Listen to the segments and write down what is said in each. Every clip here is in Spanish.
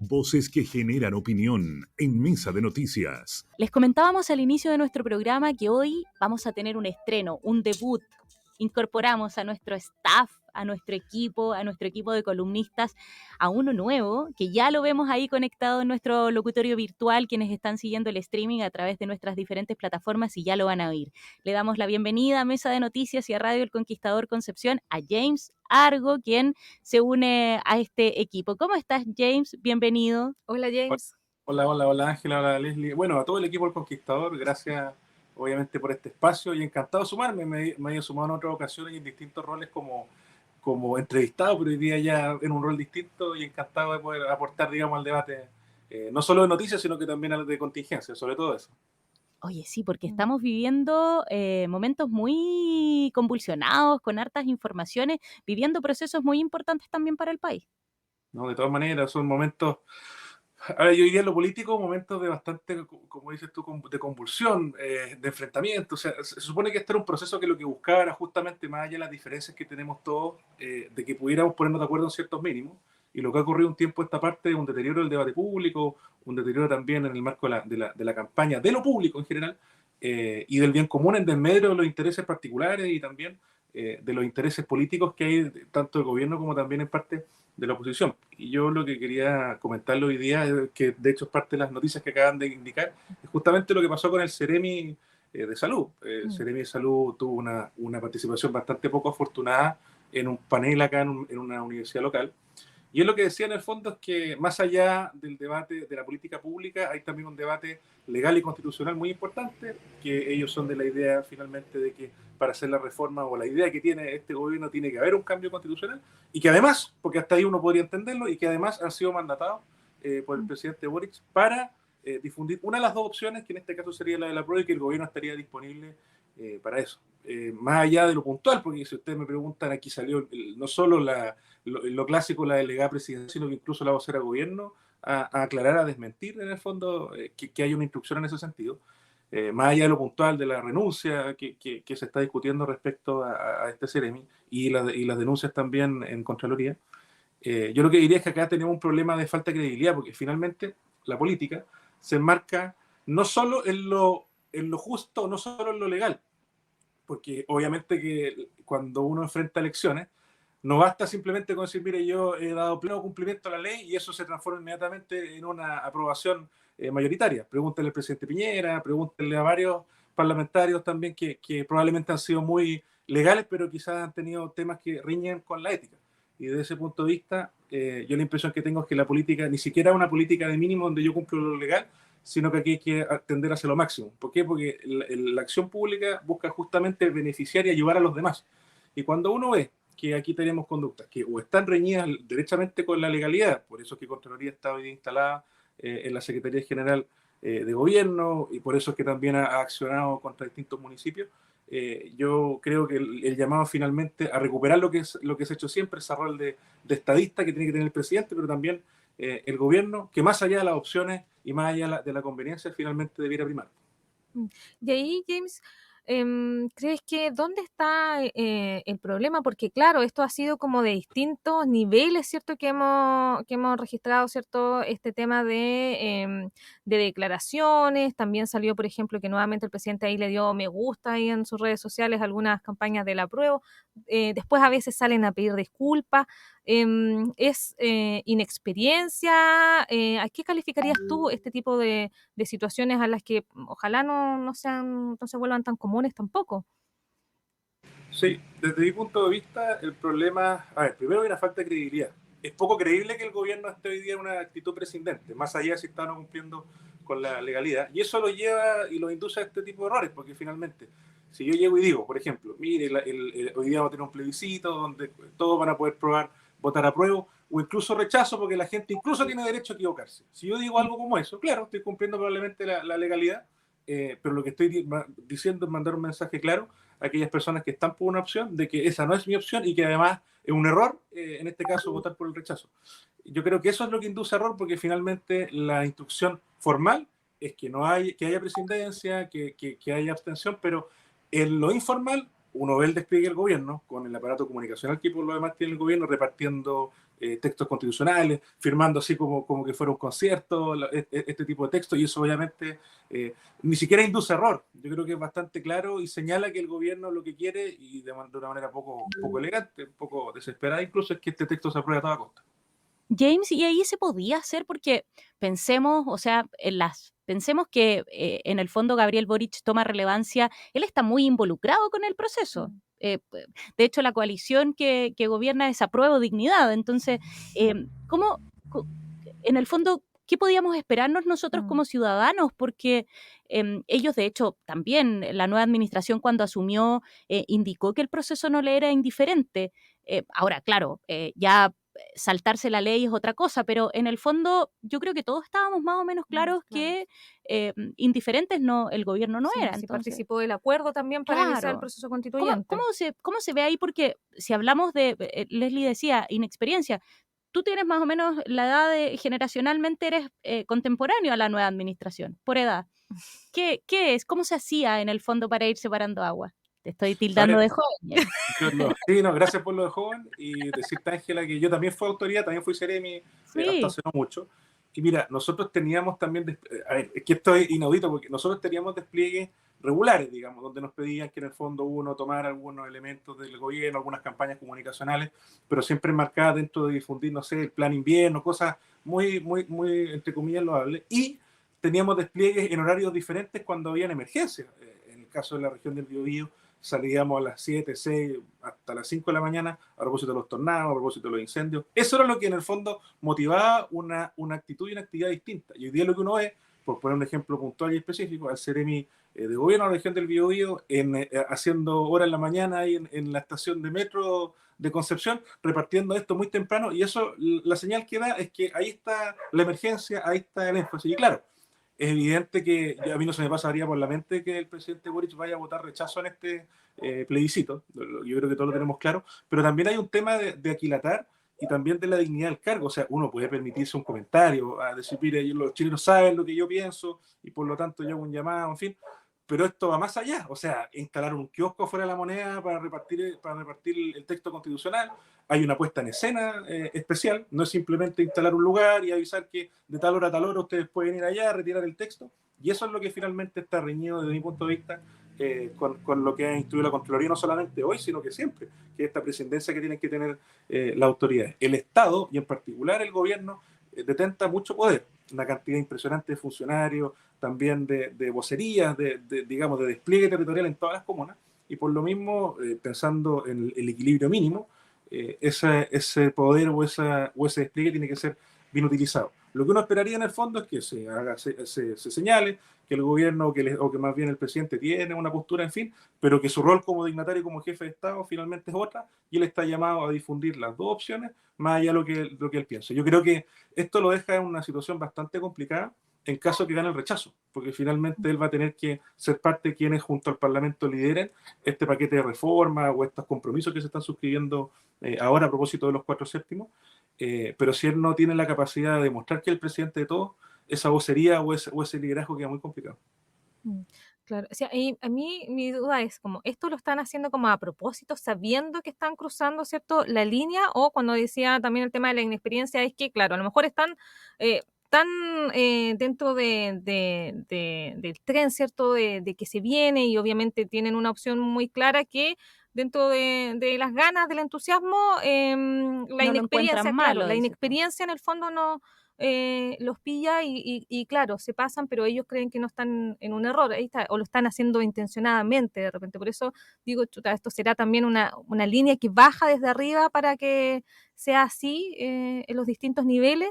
Voces que generan opinión en Mesa de Noticias. Les comentábamos al inicio de nuestro programa que hoy vamos a tener un estreno, un debut. Incorporamos a nuestro staff, a nuestro equipo de columnistas, a uno nuevo, que ya lo vemos ahí conectado en nuestro locutorio virtual, quienes están siguiendo el streaming a través de nuestras diferentes plataformas y ya lo van a oír. Le damos la bienvenida a Mesa de Noticias y a Radio El Conquistador Concepción a James Argo, quien se une a este equipo. ¿Cómo estás, James? Bienvenido. Hola, James. Hola Ángela, hola Leslie. Bueno, a todo el equipo del Conquistador, gracias obviamente por este espacio y encantado de sumarme. Me he sumado en otras ocasiones y en distintos roles como entrevistado, pero hoy día ya en un rol distinto y encantado de poder aportar, digamos, al debate, no solo de noticias, sino que también al de contingencia, sobre todo eso. Oye, sí, porque estamos viviendo momentos muy convulsionados, con hartas informaciones, viviendo procesos muy importantes también para el país. No, de todas maneras, son momentos. Ahora, yo diría en lo político, momentos de bastante, como dices tú, de convulsión, de enfrentamiento. O sea, se supone que este era un proceso que lo que buscaba era justamente, más allá de las diferencias que tenemos todos, de que pudiéramos ponernos de acuerdo en ciertos mínimos. Y lo que ha ocurrido un tiempo esta parte es un deterioro del debate público, un deterioro también en el marco de la campaña, de lo público en general, y del bien común en desmedro de los intereses particulares y también de los intereses políticos que hay, tanto del gobierno como también en parte de la oposición. Y yo lo que quería comentarlo hoy día, que de hecho es parte de las noticias que acaban de indicar, es justamente lo que pasó con el Ceremi de Salud. El Ceremi de Salud tuvo una participación bastante poco afortunada en un panel acá en una universidad local. Y es lo que decía en el fondo es que más allá del debate de la política pública, hay también un debate legal y constitucional muy importante, que ellos son de la idea finalmente de que para hacer la reforma o la idea que tiene este gobierno tiene que haber un cambio constitucional y que además, porque hasta ahí uno podría entenderlo, y que además han sido mandatados por el presidente Boric para difundir una de las dos opciones, que en este caso sería la de la prueba y que el gobierno estaría disponible para eso. Más allá de lo puntual, porque si ustedes me preguntan, aquí salió no solo lo clásico, la delegada presidencial, sino que incluso la vocera de gobierno a aclarar, a desmentir en el fondo que hay una instrucción en ese sentido. Más allá de lo puntual de la renuncia que se está discutiendo respecto a este Ceremi y las denuncias también en Contraloría, yo lo que diría es que acá tenemos un problema de falta de credibilidad, porque finalmente la política se enmarca no solo en lo justo, no solo en lo legal, porque obviamente que cuando uno enfrenta elecciones, no basta simplemente con decir, mire, yo he dado pleno cumplimiento a la ley y eso se transforma inmediatamente en una aprobación mayoritaria. Pregúntenle al presidente Piñera, pregúntenle a varios parlamentarios también que probablemente han sido muy legales, pero quizás han tenido temas que riñen con la ética. Y desde ese punto de vista, yo la impresión que tengo es que la política, ni siquiera es una política de mínimo donde yo cumplo lo legal, sino que aquí hay que tender hacia lo máximo. ¿Por qué? Porque la acción pública busca justamente beneficiar y ayudar a los demás. Y cuando uno ve que aquí tenemos conductas que o están reñidas derechamente con la legalidad, por eso es que Contraloría está hoy instalada en la Secretaría General de Gobierno y por eso es que también ha accionado contra distintos municipios, yo creo que el llamado finalmente a recuperar lo que se ha hecho siempre, ese rol de estadista que tiene que tener el presidente, pero también el gobierno, que más allá de las opciones y más allá de la conveniencia, finalmente debiera primar. Y ahí, James, ¿crees que dónde está el problema? Porque claro, esto ha sido como de distintos niveles, ¿cierto? Que hemos registrado, ¿cierto? Este tema de declaraciones. También salió, por ejemplo, que nuevamente el presidente ahí le dio me gusta ahí en sus redes sociales algunas campañas del apruebo. Después a veces salen a pedir disculpas. ¿Es inexperiencia? ¿A qué calificarías tú este tipo de situaciones a las que ojalá no se vuelvan tan comunes tampoco? Sí, desde mi punto de vista, el problema, a ver, primero hay una falta de credibilidad. Es poco creíble que el gobierno esté hoy día en una actitud prescindente, más allá de si están cumpliendo con la legalidad. Y eso lo lleva y lo induce a este tipo de errores, porque finalmente, si yo llego y digo, por ejemplo, mire, hoy día vamos a tener un plebiscito donde todos van a poder votar apruebo o incluso rechazo, porque la gente incluso tiene derecho a equivocarse. Si yo digo algo como eso, claro, estoy cumpliendo probablemente la legalidad, pero lo que estoy diciendo es mandar un mensaje claro a aquellas personas que están por una opción, de que esa no es mi opción y que además es un error, en este caso, votar por el rechazo. Yo creo que eso es lo que induce error, porque finalmente la instrucción formal es que que haya presidencia, que haya abstención, pero en lo informal uno ve el despliegue del gobierno con el aparato comunicacional que por lo demás tiene el gobierno repartiendo textos constitucionales, firmando así como que fuera un concierto, este tipo de textos, y eso obviamente ni siquiera induce error. Yo creo que es bastante claro y señala que el gobierno lo que quiere, y de una manera poco elegante, un poco desesperada incluso, es que este texto se apruebe a toda costa. James, y ahí se podía hacer porque pensemos, o sea, pensemos que en el fondo Gabriel Boric toma relevancia, él está muy involucrado con el proceso. De hecho, la coalición que gobierna es Apruebo Dignidad. Entonces, ¿cómo, en el fondo, qué podíamos esperarnos nosotros como ciudadanos? Porque ellos, de hecho, también la nueva administración cuando asumió indicó que el proceso no le era indiferente. Ahora, claro, ya saltarse la ley es otra cosa, pero en el fondo yo creo que todos estábamos más o menos claros que indiferentes el gobierno no era. Sí, entonces, participó del acuerdo también para iniciar el proceso constituyente. ¿Cómo se ve ahí? Porque si hablamos de, Leslie decía, inexperiencia, tú tienes más o menos la edad generacionalmente eres contemporáneo a la nueva administración, por edad. ¿Qué es? ¿Cómo se hacía en el fondo para ir separando agua? Te estoy tildando de joven. Sí, no, gracias por lo de joven, y decirte, Ángela, que yo también fui autoridad, también fui Seremi hasta hace no mucho. Y mira, nosotros teníamos también, a ver, es que esto es inaudito, porque nosotros teníamos despliegues regulares, digamos, donde nos pedían que en el fondo uno tomara algunos elementos del gobierno, algunas campañas comunicacionales, pero siempre enmarcadas dentro de difundir, no sé, el plan invierno, cosas muy, entre comillas, loables. Y teníamos despliegues en horarios diferentes cuando habían emergencias. En el caso de la región del Biobío, salíamos a las 7, 6, hasta las 5 de la mañana a propósito de los tornados, a propósito de los incendios. Eso era lo que en el fondo motivaba una actitud y una actividad distinta. Y hoy día lo que uno ve, por poner un ejemplo puntual y específico, al Seremi de gobierno de la región del Biobío, haciendo hora en la mañana ahí en la estación de metro de Concepción, repartiendo esto muy temprano, y eso, la señal que da es que ahí está la emergencia, ahí está el énfasis. Y claro, es evidente que a mí no se me pasaría por la mente que el presidente Boric vaya a votar rechazo en este plebiscito. Yo creo que todos lo tenemos claro, pero también hay un tema de aquilatar y también de la dignidad del cargo. O sea, uno puede permitirse un comentario, a decir, mire, los chilenos saben lo que yo pienso y por lo tanto yo hago un llamado, en fin, pero esto va más allá. O sea, instalar un kiosco fuera de la moneda para repartir el texto constitucional. Hay una puesta en escena especial, no es simplemente instalar un lugar y avisar que de tal hora a tal hora ustedes pueden ir allá a retirar el texto, y eso es lo que finalmente está reñido desde mi punto de vista con lo que ha instruido la Contraloría, no solamente hoy, sino que siempre, que esta presidencia que tienen que tener la autoridad. El Estado, y en particular el gobierno, detenta mucho poder, una cantidad impresionante de funcionarios, también de vocerías, digamos, de despliegue territorial en todas las comunas, y por lo mismo, pensando en el equilibrio mínimo, ese poder o ese despliegue tiene que ser bien utilizado. Lo que uno esperaría en el fondo es que se señale que el gobierno o que más bien el presidente tiene una postura, en fin, pero que su rol como dignatario y como jefe de Estado finalmente es otra, y él está llamado a difundir las dos opciones, más allá de lo que él piensa. Yo creo que esto lo deja en una situación bastante complicada en caso que gane el rechazo, porque finalmente él va a tener que ser parte de quienes junto al Parlamento lideren este paquete de reforma o estos compromisos que se están suscribiendo ahora a propósito de los 4 séptimos, pero si él no tiene la capacidad de demostrar que es el presidente de todos, esa vocería o ese liderazgo queda muy complicado. Claro, o sea, a mí mi duda es como, ¿esto lo están haciendo como a propósito, sabiendo que están cruzando, ¿cierto?, la línea? O cuando decía también el tema de la inexperiencia, es que, claro, a lo mejor están tan dentro del tren, ¿cierto?, de que se viene, y obviamente tienen una opción muy clara que dentro de las ganas, del entusiasmo, la inexperiencia, malo, la inexperiencia en el fondo no los pilla y claro, se pasan, pero ellos creen que no están en un error, ahí está, o lo están haciendo intencionadamente de repente. Por eso digo, chuta, esto será también una línea que baja desde arriba para que sea así en los distintos niveles.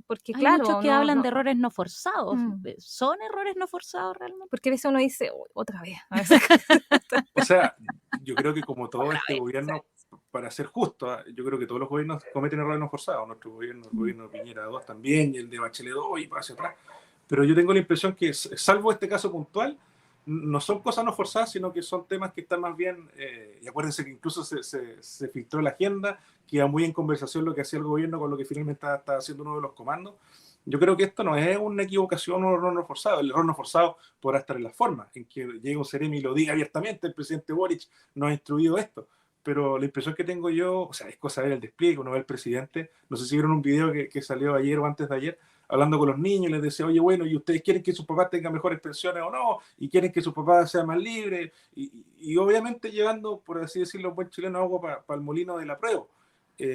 Porque hay claro, muchos que hablan de errores no forzados. ¿Son errores no forzados realmente? Porque a veces uno dice, otra vez. O sea, yo creo que como todo este gobierno, para ser justo, yo creo que todos los gobiernos cometen errores no forzados. Nuestro gobierno, el gobierno de Piñera 2 también, y el de Bachelet 2 y hacia atrás. Pero yo tengo la impresión que, salvo este caso puntual, no son cosas no forzadas, sino que son temas que están más bien, y acuérdense que incluso se filtró la agenda, que iba muy en conversación lo que hacía el gobierno con lo que finalmente está haciendo uno de los comandos. Yo creo que esto no es una equivocación o un error no forzado. El error no forzado podrá estar en la forma, en que llegue un Seremi y lo diga abiertamente, el presidente Boric nos ha instruido esto. pero la impresión que tengo yo, o sea, es cosa de ver el despliegue, uno ve al presidente, no sé si vieron un video que salió ayer o antes de ayer, hablando con los niños, les decía, oye, bueno, ¿y ustedes quieren que sus papás tengan mejores pensiones o no? ¿Y quieren que sus papás sean más libres? Y obviamente llevando, por así decirlo, un buen chileno, agua para el molino del apruebo.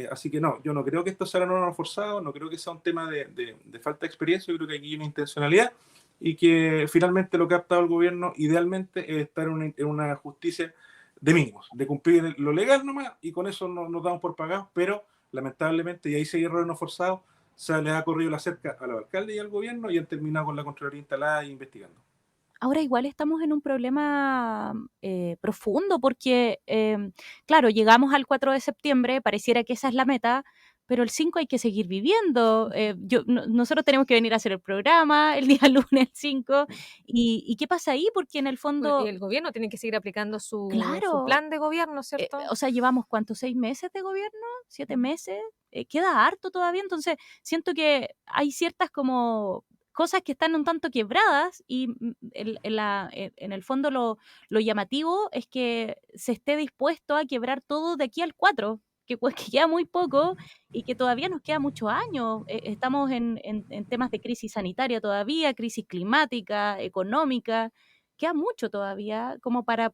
Así que no, yo no creo que esto sea no forzado, no creo que sea un tema de falta de experiencia, yo creo que aquí hay una intencionalidad y que finalmente lo que ha optado el gobierno idealmente es estar en una justicia de mínimos, de cumplir lo legal nomás y con eso nos damos por pagados, pero lamentablemente, y ahí sí hay errores no forzados, se les ha corrido la cerca a los alcaldes y al gobierno y han terminado con la Contraloría instalada e investigando. Ahora igual estamos en un problema profundo porque, claro, llegamos al 4 de septiembre, pareciera que esa es la meta, pero el 5 hay que seguir viviendo. Nosotros tenemos que venir a hacer el programa el día lunes, el 5. ¿Y qué pasa ahí? Porque en el Y fondo, el gobierno tiene que seguir aplicando su claro, plan de gobierno, ¿cierto? o sea, llevamos ¿cuántos? ¿6 meses de gobierno? ¿7 meses? Queda harto todavía, entonces siento que hay ciertas como cosas que están un tanto quebradas y en el fondo lo llamativo es que se esté dispuesto a quebrar todo de aquí al 4, que queda muy poco y que todavía nos queda muchos años. Estamos en temas de crisis sanitaria todavía, crisis climática, económica, queda mucho todavía como para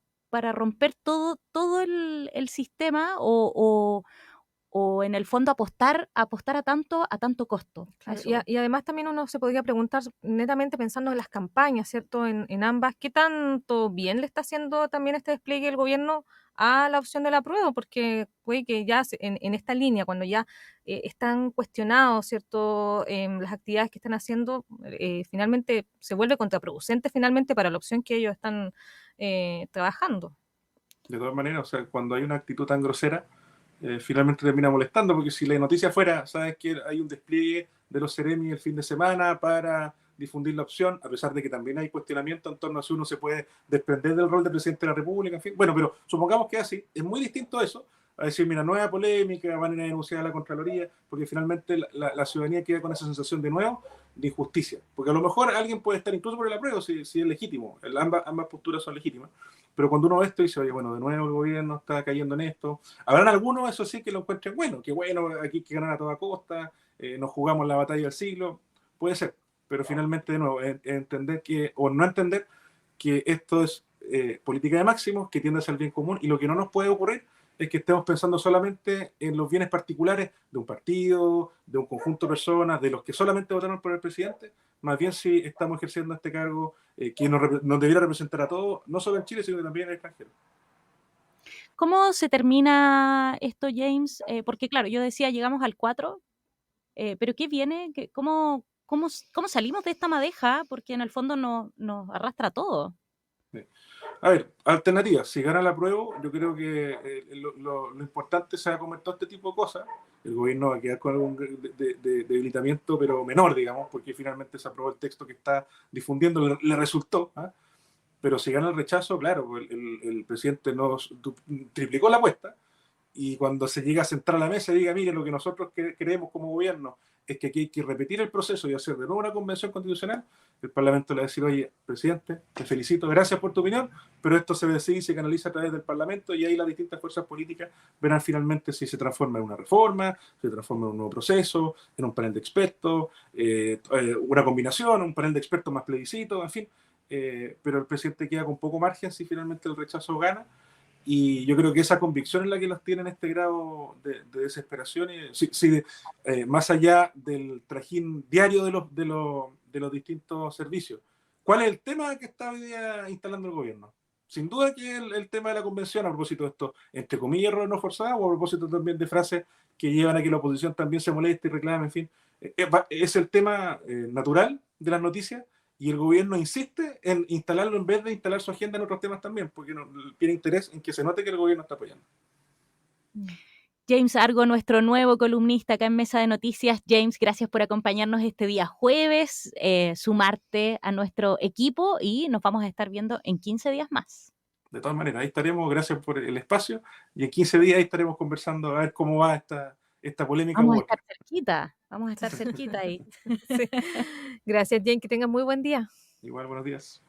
romper todo el sistema o en el fondo apostar a tanto costo. Claro, Eso. y además también uno se podría preguntar, netamente pensando en las campañas, ¿cierto? En ambas, ¿qué tanto bien le está haciendo también este despliegue el gobierno a la opción de la prueba? Porque puede que ya en esta línea, cuando ya están cuestionados, ¿cierto? Las actividades que están haciendo, finalmente se vuelve contraproducente finalmente para la opción que ellos están trabajando. De todas maneras, o sea, cuando hay una actitud tan grosera, finalmente termina molestando, porque si la noticia fuera, sabes que hay un despliegue de los Ceremi el fin de semana para difundir la opción, a pesar de que también hay cuestionamiento en torno a si uno se puede desprender del rol de presidente de la República, en fin. Bueno, pero supongamos que es así, es muy distinto eso, a decir, mira, nueva polémica, van a ir a denunciar a la Contraloría, porque finalmente la ciudadanía queda con esa sensación de nuevo de injusticia, porque a lo mejor alguien puede estar incluso por el apruebo si es legítimo, ambas posturas son legítimas, pero cuando uno ve esto dice, oye, bueno, de nuevo el gobierno está cayendo en esto. Habrán algunos, eso sí, que lo encuentren bueno, que bueno, aquí hay que ganar a toda costa, nos jugamos la batalla del siglo, puede ser, pero finalmente, de nuevo, entender que, o no entender que esto es política de máximos, que tiende a ser el bien común, y lo que no nos puede ocurrir es que estemos pensando solamente en los bienes particulares de un partido, de un conjunto de personas, de los que solamente votaron por el presidente, más bien si estamos ejerciendo este cargo que nos debiera representar a todos, no solo en Chile, sino también en el extranjero. ¿Cómo se termina esto, James? Porque claro, yo decía, llegamos al 4, pero ¿qué viene? ¿Cómo salimos de esta madeja? Porque en el fondo nos arrastra todo. Sí. A ver, alternativas. Si gana la prueba, yo creo que lo importante se va a comer todo este tipo de cosas. El gobierno va a quedar con algún debilitamiento, pero menor, digamos, porque finalmente se aprobó el texto que está difundiendo, le resultó. ¿Ah? Pero si gana el rechazo, claro, el presidente nos triplicó la apuesta y cuando se llega a sentar a la mesa y diga, mire, lo que nosotros creemos como gobierno es que aquí hay que repetir el proceso y hacer de nuevo una convención constitucional, el Parlamento le va a decir, oye, presidente, te felicito, gracias por tu opinión, pero esto se decide y se canaliza a través del Parlamento y ahí las distintas fuerzas políticas verán finalmente si se transforma en una reforma, si se transforma en un nuevo proceso, en un panel de expertos, una combinación, un panel de expertos más plebiscito, en fin, pero el presidente queda con poco margen si finalmente el rechazo gana. Y yo creo que esa convicción es la que los tiene en este grado de desesperación, y, más allá del trajín diario de los distintos servicios. ¿Cuál es el tema que está hoy día instalando el gobierno? Sin duda que el tema de la convención, a propósito de esto, entre comillas, errores no forzados, o a propósito también de frases que llevan a que la oposición también se moleste y reclame, en fin. Es el tema natural de las noticias, y el gobierno insiste en instalarlo en vez de instalar su agenda en otros temas también, porque tiene interés en que se note que el gobierno está apoyando. James Argo, nuestro nuevo columnista acá en Mesa de Noticias. James, gracias por acompañarnos este día jueves, sumarte a nuestro equipo y nos vamos a estar viendo en 15 días más. De todas maneras, ahí estaremos, gracias por el espacio, y en 15 días ahí estaremos conversando a ver cómo va esta polémica. Vamos a estar cerquita ahí. Sí. Gracias, Jane, que tengas muy buen día. Igual, buenos días.